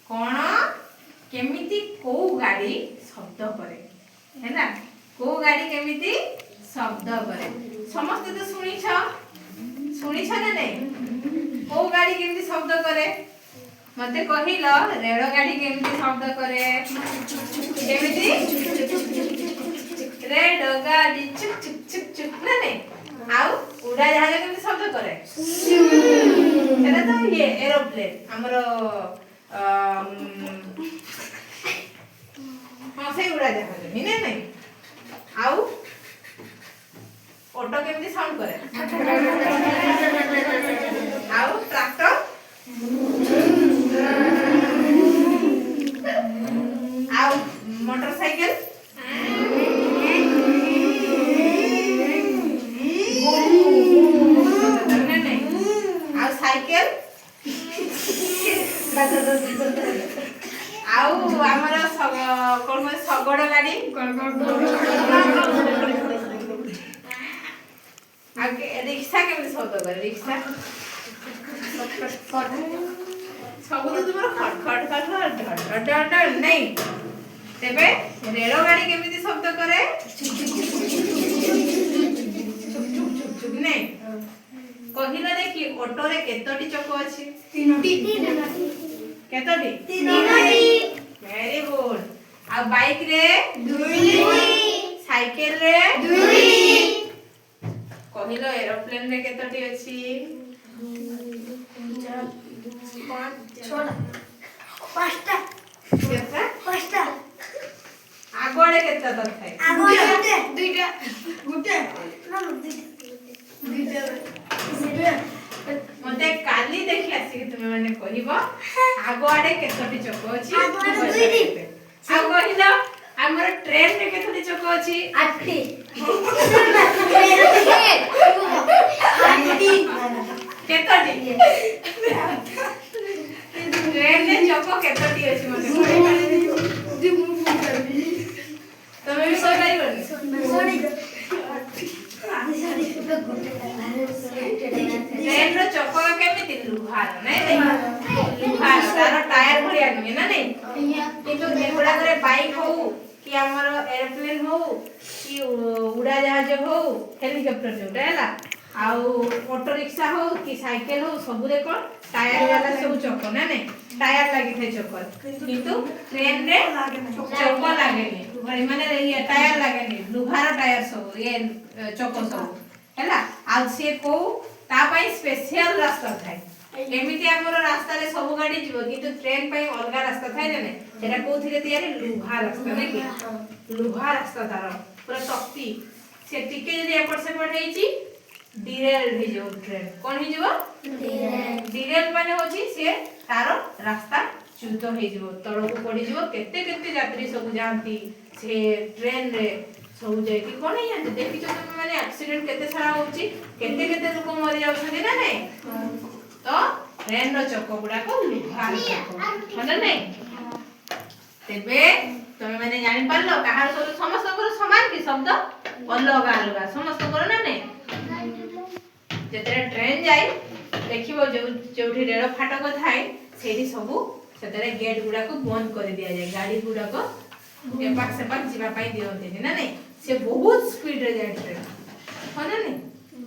कौन केमिति को गाड़ी शब्द करे है ना को गाड़ी केमिति शब्द करे समस्त तो शुणी ना नहीं को गाड़ी केमिति शब्द करे मते कहिलो रेल गाड़ी केमिति शब्द करे केमिति रेल गाड़ी चुक चुक चुक चुक ना नहीं आउ उड़ा जहाज केमिति शब्द करे एरा तो ये एरोप्लेन हमरो हाँ से उड़ा जहाज ही नहीं आउ ऑटो केमिति साउंड करे आउ ट्रैक्टर आउ मोटरसाइकिल आउ साइकिल आउ हमर कोन सगड़ गाड़ी आगे रिक्शा केमिति शब्द करे रिक्शा सब तो तुमर खट खट खट खट डर डर नहीं तेबे रेल गाड़ी केमिति शब्द करे नहीं कहिला देखि ऑटो रे केतोटी चक अछि तीनोटी केतोटी तीनोटी वेरी गुड आ बाइक रे दुई साइकिल रे दुई कहिलो एरोप्लेन रे केतोटी अछि पांचटा पांचटा आगोड़े केतटा थाए आगोड़े दुईटा गुटे ना दुईटा मते काली देखि आसी तुमे माने कहिबो आगोड़े केतटी चक अछि आगोड़े दुईटी आ कहिलो हमर ट्रेन रे केतटी चक अछि 8टी केतटी ट्रेन रे चक केतटी अछि मते तमे भी सही पाइबनी ट्रेन रो चक केमिति लुहार नै लुहार तार टायर भलिया नुहे ना नै किंतु एगुडा करे बाइक हो कि हमर एरोप्लेन हो कि उड़ा जहाज हो हेलीकॉप्टर जोटा हैला आउ ऑटो रिक्शा हो कि साइकिल हो सब रे कोन टायर वाला सब चक ना नै टायर लागि थे चक किंतु ट्रेन रे चक लागेनी माने ये टायर लागेनी लुहार टायर सब ये चक सब हैला आ से को ता पई स्पेशल रास्ता थाए एमिति हमर रास्ता रे सब गाड़ी जीवो किंतु ट्रेन पई अलगा रास्ता थाए जने एरा कोथिरे तयारी लुहा रास्ता नै कि लुहा रास्ता तार पूरा शक्ति से टिके जे एपट से पठेई छी डिरेल हे जो ट्रेन कोन हे जीवो डिरेल माने होची से तार रास्ता च्युत हे जीवो तळो को पड़ी जीवो केते केते यात्री सब जानती से ट्रेन रे सब जाय कि कोन हे जानते देखि जो माने एक्सीडेंट केते सारा होची केते केते लोक मरि जाउछथि ना नै तो ट्रेन रो चक्क गुडा को लुहा चक्क माने नै तेबे तमे माने जानि पारलो काहार सब समस्त को समान कि शब्द अलग अलग समस्त को ना नै जेतरे ट्रेन जाय देखिबो जोठी रेल फाटक थाए सेठी सब सेतरे गेट गुडा को बंद कर दिया जाय गाड़ी गुडा को एपाक सेपाक जीवा पाई दियंते ना नै से बहुत स्पीड रे जाय ट्रेन होना नै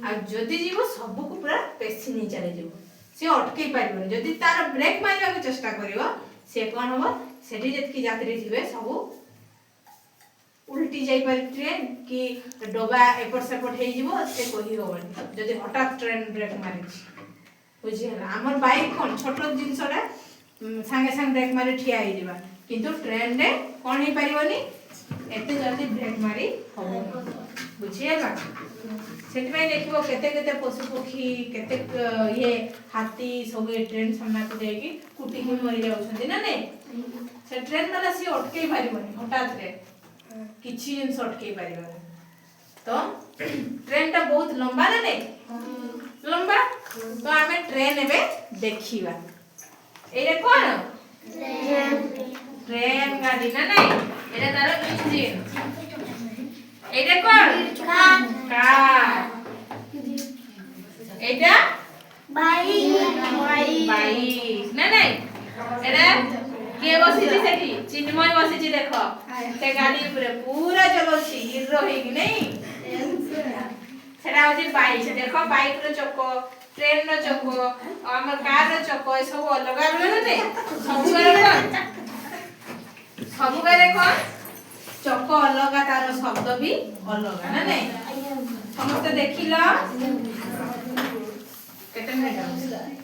आ जदी जीवो सब को पूरा पेसी नि चले जीवो से अटके पारिबो जदी तार ब्रेक मारबा के चेष्टा करिवो से कोन हो सेठी जतकी यात्री जीवे सब उल्टी जाई पार ट्रेन कि डबा एपट सेपट हे जीवो से कहि होबनी जदी हठात ट्रेन ब्रेक मारि बुझिला हमर बाइक कोन छोटो जिंसडा संगे संग ब्रेक मारि ठिया हे जीवा किंतु ट्रेन रे कोन हे पारिबनी एते जल्दी ब्रेक मारि होबो बुझिला सेट में देखिबो केते केते पशु पक्षी केते ये हाथी सब ट्रेन सामना को जाई कि कुटी को मरि जाउछन ना नै से ट्रेन वाला से अटके पारिबनी हठात रे किछि दिन अटके पारिबनी तो ट्रेन ता बहुत लंबा ना नै लंबा तो हमें ट्रेन एबे देखिबा एरे कोन ट्रेन गाड़ी ना नै एरा तार इंजन एटा कोन कार एटा बाइक ना नै एरा କିଏ ବସିଛି ସେଠି ଚିନ୍ମୟ ବସିଛି ଦେଖ ସେ ଗାଡି ଉପରେ ପୁରା ଚଲଉଛି ହିରୋ ହେଇକି ନାଇଁ ସେଟା ହଉଛି ବାଇକ୍ ଦେଖ ବାଇକ୍ ର ଚକ ट्रेन रो चक हमर कार रो चक ए सब अलग अलग ने सब करे कोन चक अलग तार शब्द भी अलग ना नहीं समस्त देखिला केते मिनिट